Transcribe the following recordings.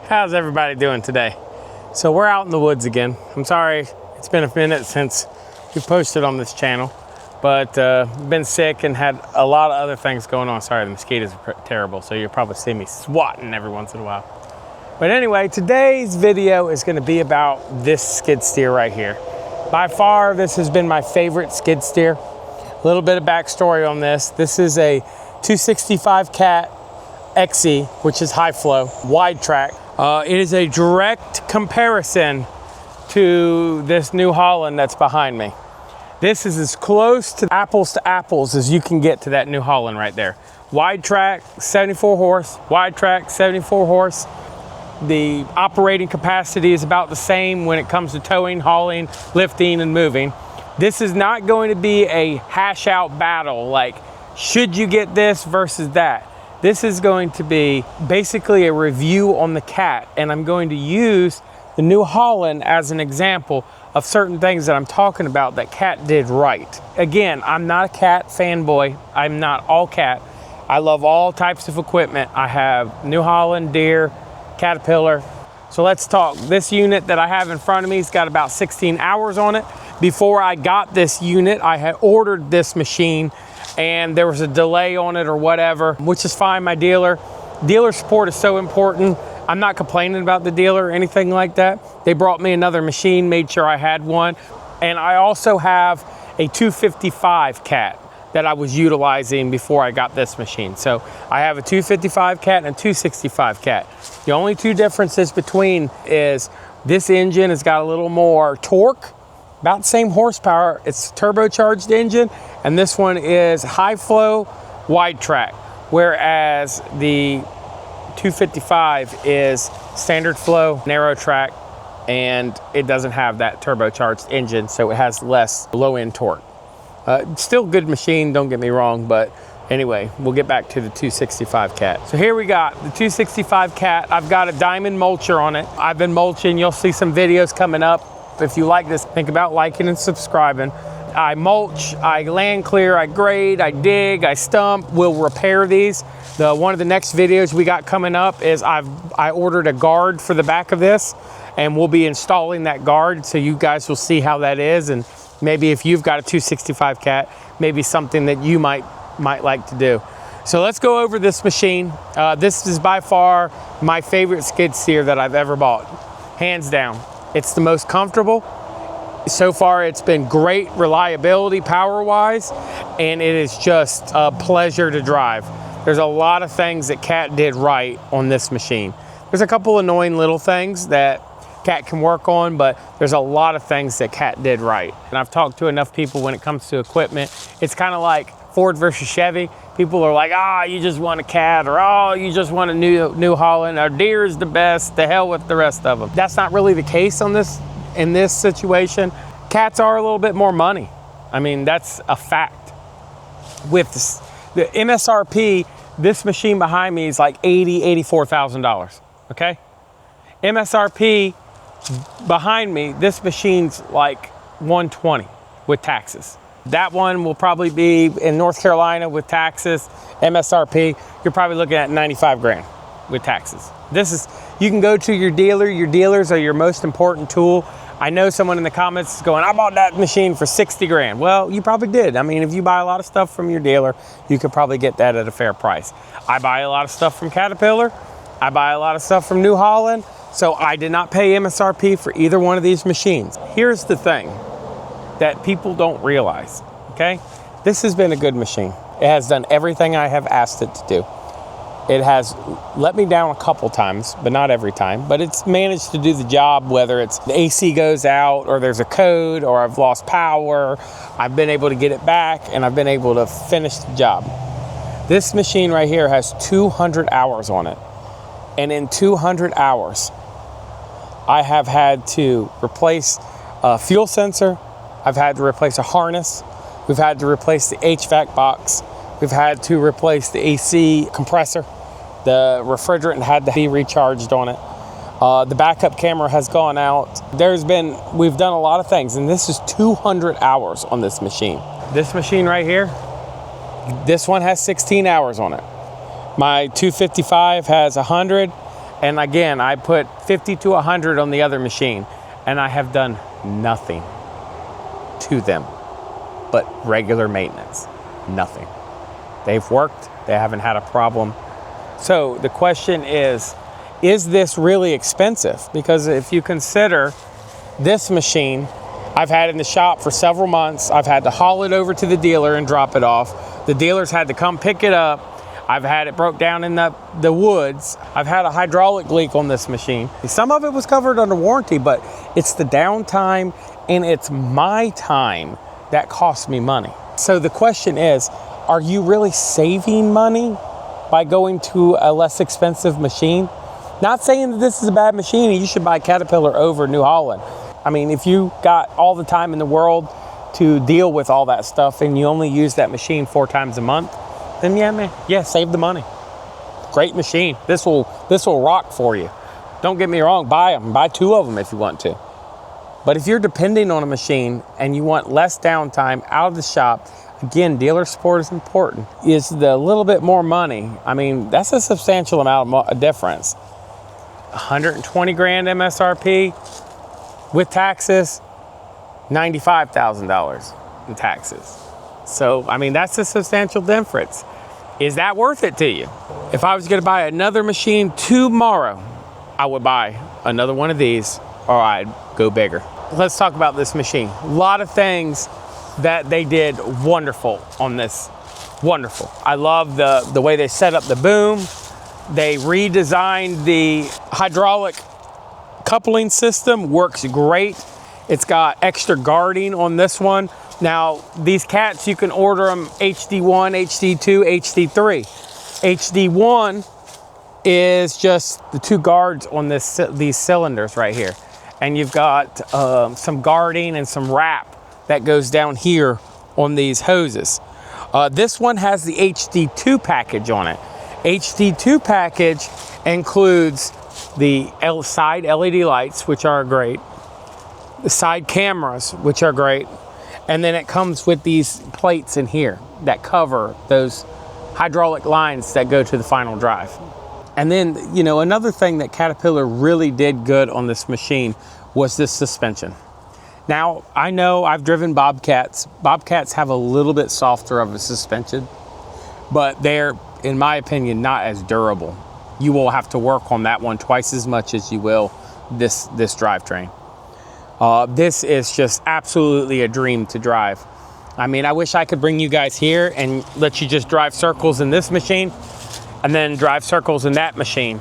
How's everybody doing today? So we're out in the woods again. I'm sorry, it's been a minute since we posted on this channel, but been sick and had a lot of other things going on. Sorry, the mosquitoes are terrible, so you'll probably see me swatting every once in a while. But anyway, today's video is gonna be about this skid steer right here. By far, this has been my favorite skid steer. A little bit of backstory on this. This is a 265 Cat XE, which is high flow, wide track. It is a direct comparison to this New Holland that's behind me. This is as close to apples as you can get to that New Holland right there. Wide track, 74 horse, wide track, 74 horse. The operating capacity is about the same when it comes to towing, hauling, lifting, and moving. This is not going to be a hash out battle like, should you get this versus that? This is going to be basically a review on the Cat, and I'm going to use the New Holland as an example of certain things that I'm talking about that Cat did right. Again, I'm not a Cat fanboy. I'm not all Cat. I love all types of equipment. I have New Holland, Deere, Caterpillar. So let's talk. This unit that I have in front of me has got about 16 hours on it. Before I got this unit, I had ordered this machine and there was a delay on it or whatever, which is fine. My dealer support is so important. I'm not complaining about the dealer or anything like that. They brought me another machine, made sure I had one. And I also have a 255 Cat that I was utilizing before I got this machine. So I have a 255 Cat and a 265 Cat. The only two differences between is this engine has got a little more torque, about the same horsepower. It's a turbocharged engine, and this one is high flow, wide track, whereas the 255 is standard flow, narrow track, and it doesn't have that turbocharged engine, so it has less low end torque. Still good machine, don't get me wrong, but anyway, we'll get back to the 265 Cat. So here we got the 265 Cat. I've got a diamond mulcher on it. I've been mulching. You'll see some videos coming up. If you like this, think about liking and subscribing. I mulch, I land clear, I grade, I dig, I stump. We'll repair these. One of the next videos we got coming up is I ordered a guard for the back of this, and we'll be installing that guard, so you guys will see how that is, and maybe if you've got a 265 Cat, maybe something that you might like to do. So let's go over this machine. This is by far my favorite skid steer that I've ever bought, hands down. It's the most comfortable. So far, it's been great reliability power-wise, and it is just a pleasure to drive. There's a lot of things that Cat did right on this machine. There's a couple annoying little things that Cat can work on, but there's a lot of things that Cat did right. And I've talked to enough people when it comes to equipment. It's kind of like Ford versus Chevy. People are like, you just want a Cat, or you just want a New Holland, or Deere is the best, the hell with the rest of them. That's not really the case in this situation. Cats are a little bit more money. I mean, that's a fact. With the MSRP, this machine behind me is like $84,000, okay? MSRP behind me, this machine's like $120 with taxes. That one will probably be in North Carolina with taxes, MSRP, you're probably looking at 95 grand with taxes. You can go to your dealer. Your dealers are your most important tool. I know someone in the comments is going, I bought that machine for 60 grand. Well, you probably did. I mean, if you buy a lot of stuff from your dealer, you could probably get that at a fair price. I buy a lot of stuff from Caterpillar. I buy a lot of stuff from New Holland. So I did not pay MSRP for either one of these machines. Here's the thing that people don't realize, okay? This has been a good machine. It has done everything I have asked it to do. It has let me down a couple times, but not every time, but it's managed to do the job, whether it's the AC goes out or there's a code or I've lost power. I've been able to get it back and I've been able to finish the job. This machine right here has 200 hours on it. And in 200 hours, I have had to replace a fuel sensor. I've had to replace a harness. We've had to replace the HVAC box. We've had to replace the AC compressor. The refrigerant had to be recharged on it. The backup camera has gone out. We've done a lot of things, and this is 200 hours on this machine. This machine right here, this one has 16 hours on it. My 255 has 100, And again, I put 50 to 100 on the other machine, and I have done nothing to them but regular maintenance. Nothing. They've worked, they haven't had a problem. So the question is this really expensive? Because if you consider this machine, I've had it in the shop for several months. I've had to haul it over to the dealer and drop it off. The dealers had to come pick it up. I've had it broke down in the woods. I've had a hydraulic leak on this machine. Some of it was covered under warranty, but it's the downtime and it's my time that costs me money. So the question is, are you really saving money by going to a less expensive machine? Not saying that this is a bad machine and you should buy Caterpillar over New Holland. I mean, if you got all the time in the world to deal with all that stuff and you only use that machine 4 times a month, then yeah, man, yeah, save the money. Great machine. This will rock for you. Don't get me wrong, buy them. Buy 2 of them if you want to. But if you're depending on a machine and you want less downtime out of the shop, again, dealer support is important. Is the little bit more money, I mean, that's a substantial amount of difference. 120 grand MSRP with taxes, $95,000 in taxes. So, I mean, that's a substantial difference. Is that worth it to you? If I was gonna buy another machine tomorrow, I would buy another one of these or I'd go bigger. Let's talk about this machine. A lot of things that they did wonderful on this. Wonderful. I love the way they set up the boom. They redesigned the hydraulic coupling system, works great. It's got extra guarding on this one. Now, these cats, you can order them HD1, HD2, HD3. HD1 is just the 2 guards on these cylinders right here. And you've got some guarding and some wrap that goes down here on these hoses. This one has the HD2 package on it. HD2 package includes the side LED lights, which are great, the side cameras, which are great, and then it comes with these plates in here that cover those hydraulic lines that go to the final drive. And then, you know, another thing that Caterpillar really did good on this machine was this suspension. Now, I know I've driven Bobcats. Bobcats have a little bit softer of a suspension, but they're, in my opinion, not as durable. You will have to work on that one twice as much as you will this drivetrain. This is just absolutely a dream to drive. I mean, I wish I could bring you guys here and let you just drive circles in this machine and then drive circles in that machine.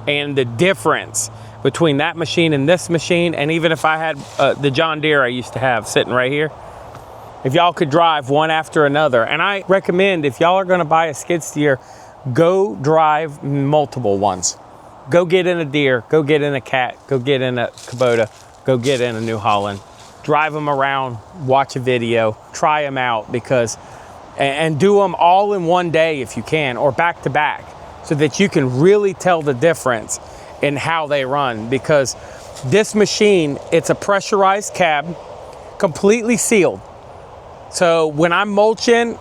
And the difference between that machine and this machine, and even if I had the John Deere I used to have sitting right here, if y'all could drive one after another. And I recommend, if y'all are gonna buy a skid steer, go drive multiple ones. Go get in a Deere, go get in a Cat, go get in a Kubota, go get in a New Holland. Drive them around, watch a video, try them out, because, and do them all in one day if you can, or back to back, so that you can really tell the difference in how they run. Because this machine, it's a pressurized cab, completely sealed. So when I'm mulching,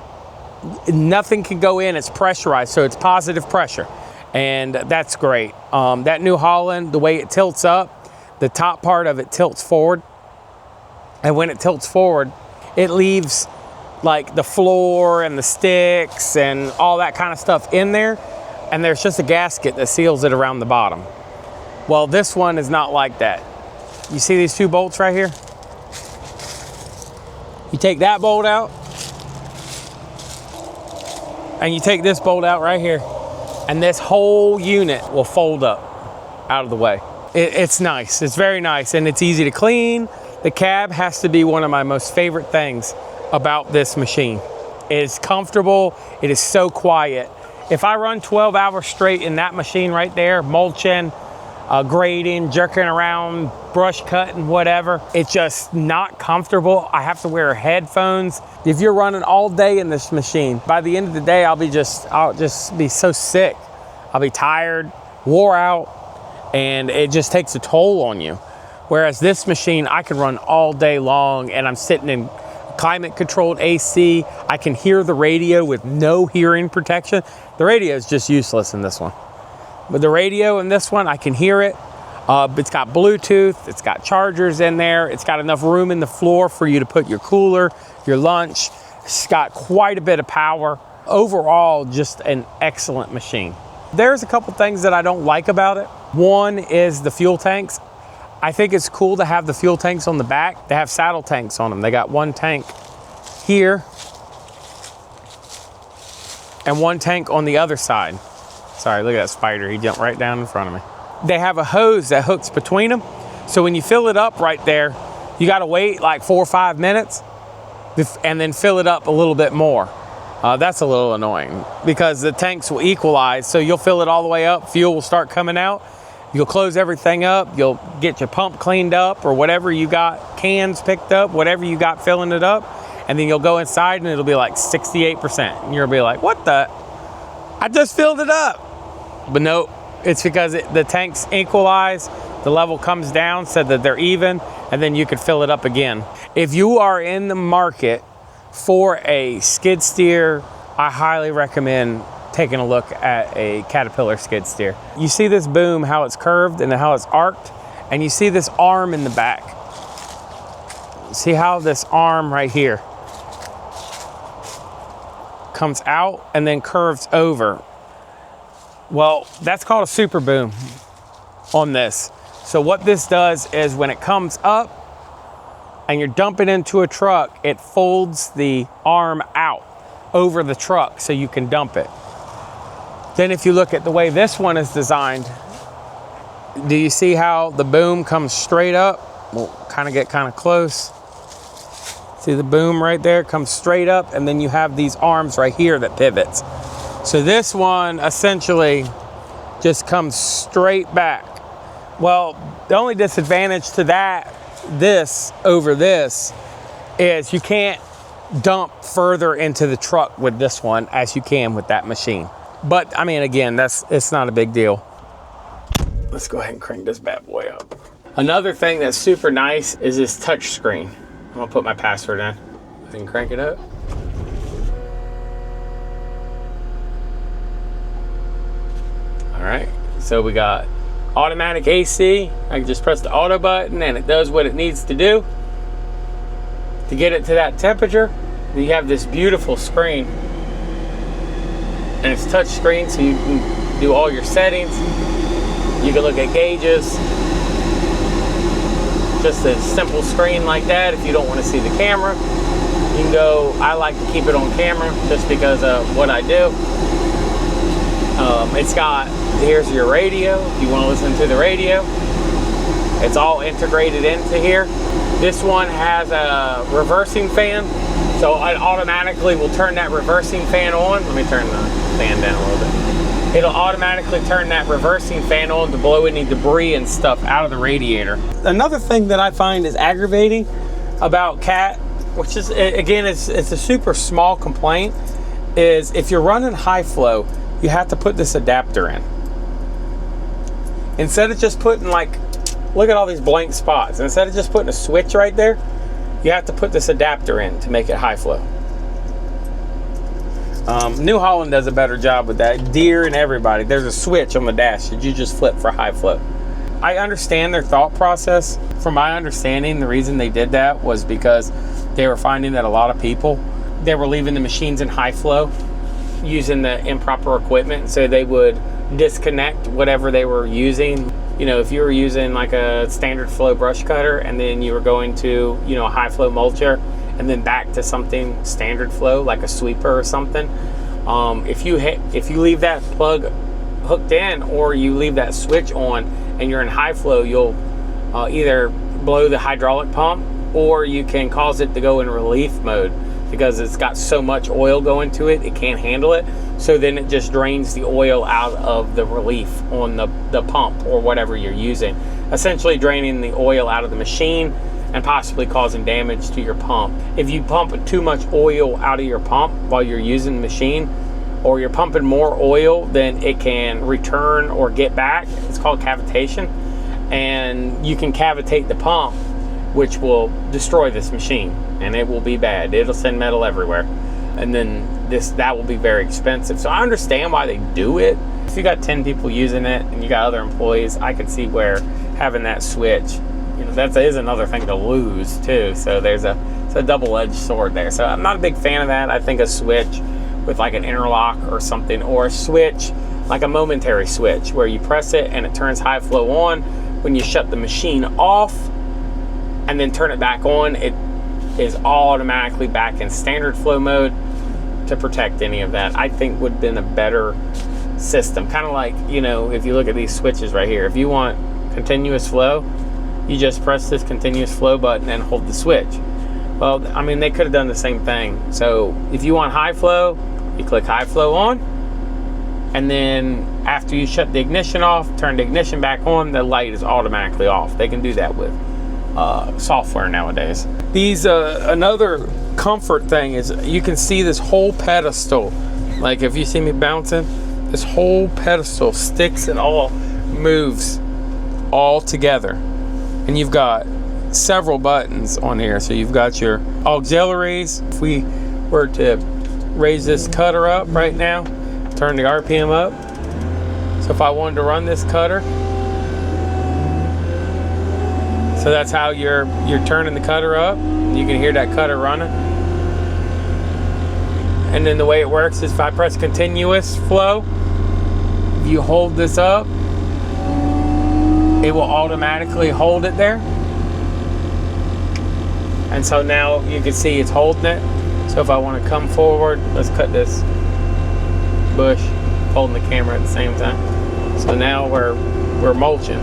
nothing can go in, it's pressurized, so it's positive pressure. And that's great. That New Holland, the way it tilts up, the top part of it tilts forward. And when it tilts forward, it leaves like the floor and the sticks and all that kind of stuff in there. And there's just a gasket that seals it around the bottom. Well, this one is not like that. You see these 2 bolts right here? You take that bolt out, and you take this bolt out right here, and this whole unit will fold up out of the way. It's nice, it's very nice, and it's easy to clean. The cab has to be one of my most favorite things about this machine. It is comfortable, it is so quiet. If I run 12 hours straight in that machine right there, mulching, grading, jerking around, brush cutting, whatever, it's just not comfortable. I have to wear headphones. If you're running all day in this machine, by the end of the day, I'll just be so sick. I'll be tired, wore out, and it just takes a toll on you. Whereas this machine, I can run all day long, and I'm sitting in climate controlled AC. I can hear the radio with no hearing protection. The radio is just useless in this one. But the radio in this one, I can hear it. It's got Bluetooth, it's got chargers in there, it's got enough room in the floor for you to put your cooler, your lunch. It's got quite a bit of power. Overall, just an excellent machine. There's a couple things that I don't like about it. One is the fuel tanks. I think it's cool to have the fuel tanks on the back. They have saddle tanks on them. They got one tank here and one tank on the other side. Sorry, look at that spider. He jumped right down in front of me. They have a hose that hooks between them. So when you fill it up right there, you gotta wait like 4 or 5 minutes and then fill it up a little bit more. That's a little annoying because the tanks will equalize. So you'll fill it all the way up, fuel will start coming out. You'll close everything up. You'll get your pump cleaned up or whatever you got, cans picked up, whatever you got filling it up. And then you'll go inside and it'll be like 68%. And you'll be like, what the? I just filled it up. But no, it's because the tanks equalize, the level comes down so that they're even, and then you can fill it up again. If you are in the market for a skid steer, I highly recommend taking a look at a Caterpillar skid steer. You see this boom, how it's curved and how it's arced, and you see this arm in the back. See how this arm right here comes out and then curves over. Well, that's called a super boom on this. So what this does is when it comes up and you're dumping into a truck, it folds the arm out over the truck so you can dump it. Then if you look at the way this one is designed, do you see how the boom comes straight up? We'll get close. See the boom right there comes straight up, and then you have these arms right here that pivots. So this one essentially just comes straight back. Well, the only disadvantage to this over this is you can't dump further into the truck with this one as you can with that machine. But I mean, again, it's not a big deal. Let's go ahead and crank this bad boy up. Another thing that's super nice is this touch screen. I'm gonna put my password in. I can crank it up. All right, so we got automatic AC. I can just press the auto button and it does what it needs to do to get it to that temperature. You have this beautiful screen, and it's touch screen, so you can do all your settings. You can look at gauges. Just a simple screen like that. If you don't want to see the camera, you can go. I like to keep it on camera just because of what I do. It's got, here's your radio if you want to listen to the radio. It's all integrated into here. This one has a reversing fan, so it automatically will turn that reversing fan on. Let me turn the fan down a little bit. It'll automatically turn that reversing fan on to blow any debris and stuff out of the radiator. Another thing that I find is aggravating about Cat, which is, again, it's a super small complaint, is if you're running high flow, you have to put this adapter in. Instead of just putting, like, look at all these blank spots. Instead of just putting a switch right there, you have to put this adapter in to make it high flow. New Holland does a better job with that. Deere and everybody, there's a switch on the dash that you just flip for high flow. I understand their thought process. From my understanding, the reason they did that was because they were finding that a lot of people, they were leaving the machines in high flow using the improper equipment, so they would disconnect whatever they were using. You know, if you were using like a standard flow brush cutter and then you were going to, you know, a high flow mulcher and then back to something standard flow like a sweeper or something, if you leave that plug hooked in or you leave that switch on and you're in high flow, you'll either blow the hydraulic pump or you can cause it to go in relief mode because it's got so much oil going to it, it can't handle it. So then it just drains the oil out of the relief on the pump or whatever you're using, essentially draining the oil out of the machine and possibly causing damage to your pump. If you pump too much oil out of your pump while you're using the machine, or you're pumping more oil than it can return or get back, it's called cavitation, and you can cavitate the pump, which will destroy this machine, and it will be bad. It'll send metal everywhere, and then that will be very expensive. So I understand why they do it, If you got 10 people using it and you got other employees, I could see where having that switch, you know, that is another thing to lose too. So it's a double-edged sword there. So I'm not a big fan of that. I think a switch with like an interlock or something, or a switch, like a momentary switch where you press it and it turns high flow on. When you shut the machine off and then turn it back on, it is automatically back in standard flow mode to protect any of that. I think would have been a better system. Kind of like, you know, if you look at these switches right here, if you want continuous flow, you just press this continuous flow button and hold the switch. Well, I mean, they could have done the same thing. So if you want high flow, you click high flow on, and then after you shut the ignition off, turn the ignition back on, the light is automatically off. They can do that with software nowadays. These another comfort thing is you can see this whole pedestal. Like if you see me bouncing, this whole pedestal sticks and all moves all together, and you've got several buttons on here. So you've got your auxiliaries. If we were to raise this cutter up right now, turn the RPM up. So if I wanted to run this cutter, so that's how you're turning the cutter up. You can hear that cutter running. And then the way it works is if I press continuous flow, if you hold this up, it will automatically hold it there. And so now you can see it's holding it. So if I want to come forward, let's cut this bush, holding the camera at the same time. So now we're mulching.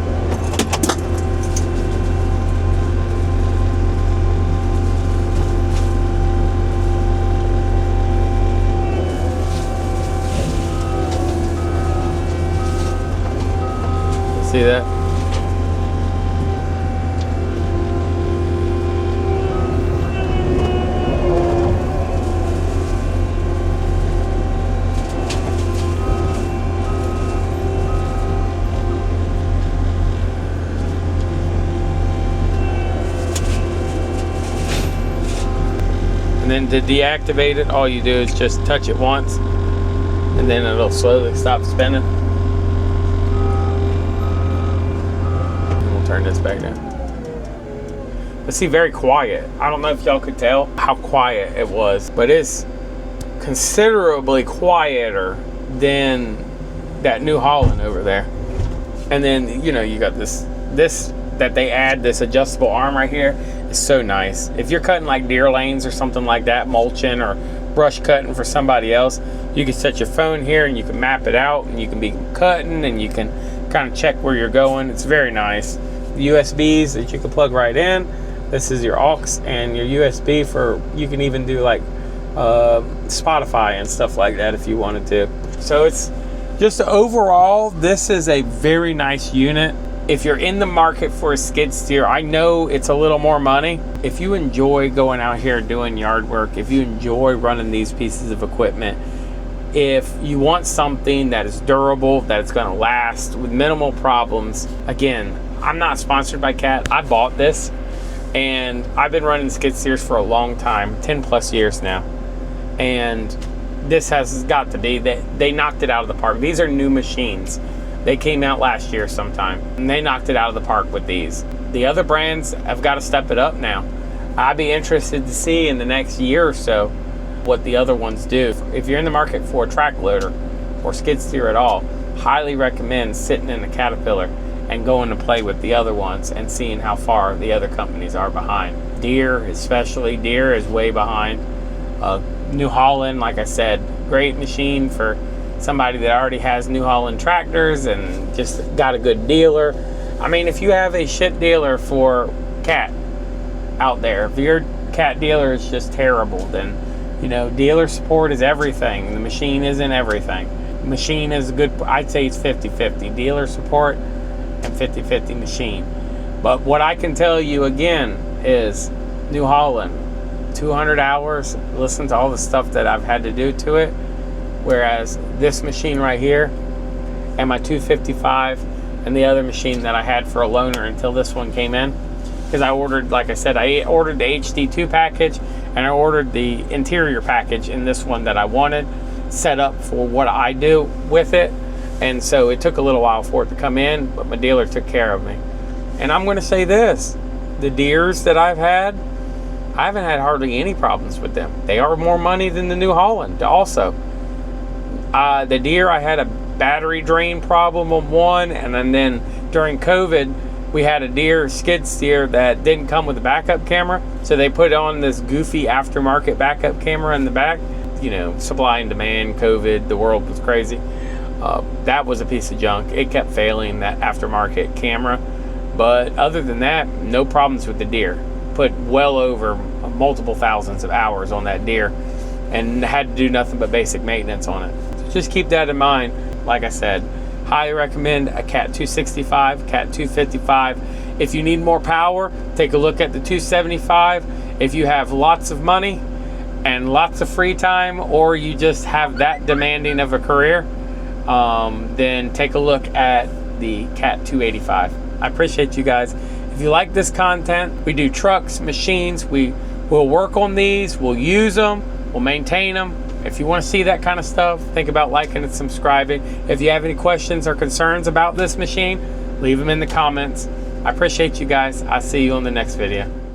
See that? And then to deactivate it, all you do is just touch it once, and then it'll slowly stop spinning. Turn this back down. But see, very quiet. I don't know if y'all could tell how quiet it was, but it's considerably quieter than that New Holland over there. And then, you know, you got this that they add, this adjustable arm right here. It's so nice. If you're cutting like deer lanes or something like that, mulching or brush cutting for somebody else, you can set your phone here and you can map it out, and you can be cutting and you can kind of check where you're going. It's very nice. USBs that you can plug right in. This is your aux and your USB for, you can even do like Spotify and stuff like that if you wanted to. So it's just overall, this is a very nice unit. If you're in the market for a skid steer, I know it's a little more money. If you enjoy going out here doing yard work, if you enjoy running these pieces of equipment, if you want something that is durable, that it's going to last with minimal problems, again, I'm not sponsored by Cat. I bought this, and I've been running skid steers for a long time, 10 plus years now. And this has got to be, they knocked it out of the park. These are new machines. They came out last year sometime, and they knocked it out of the park with these. The other brands have got to step it up now. I'd be interested to see in the next year or so what the other ones do. If you're in the market for a track loader or skid steer at all, highly recommend sitting in the Caterpillar and going to play with the other ones and seeing how far the other companies are behind. Deere especially, Deere is way behind. New Holland, like I said, great machine for somebody that already has New Holland tractors and just got a good dealer. I mean, if you have a shit dealer for Cat out there, if your Cat dealer is just terrible, then, you know, dealer support is everything. The machine isn't everything. Machine is good, I'd say it's 50-50. Dealer support and 50-50 machine. But what I can tell you again is New Holland, 200 hours, listen to all the stuff that I've had to do to it. Whereas this machine right here and my 255 and the other machine that I had for a loaner until this one came in, because I ordered, like I said, I ordered the HD2 package and I ordered the interior package in this one that I wanted set up for what I do with it. And so it took a little while for it to come in, but my dealer took care of me. And I'm going to say this, the deers that I've had, I haven't had hardly any problems with them. They are more money than the New Holland also. The deer, I had a battery drain problem on one, and then during COVID, we had a deer, skid steer, that didn't come with a backup camera. So they put on this goofy aftermarket backup camera in the back. You know, supply and demand, COVID, the world was crazy. That was a piece of junk. It kept failing, that aftermarket camera. But other than that, no problems with the deer. Put well over multiple thousands of hours on that deer and had to do nothing but basic maintenance on it. So just keep that in mind. Like I said, highly recommend a Cat 265, Cat 255. If you need more power, take a look at the 275. If you have lots of money and lots of free time, or you just have that demanding of a career, then take a look at the Cat 285. I appreciate you guys. If you like this content, we do trucks, machines. We'll work on these, we'll use them, we'll maintain them. If you want to see that kind of stuff, think about liking and subscribing. If you have any questions or concerns about this machine, leave them in the comments. I appreciate you guys. I'll see you on the next video.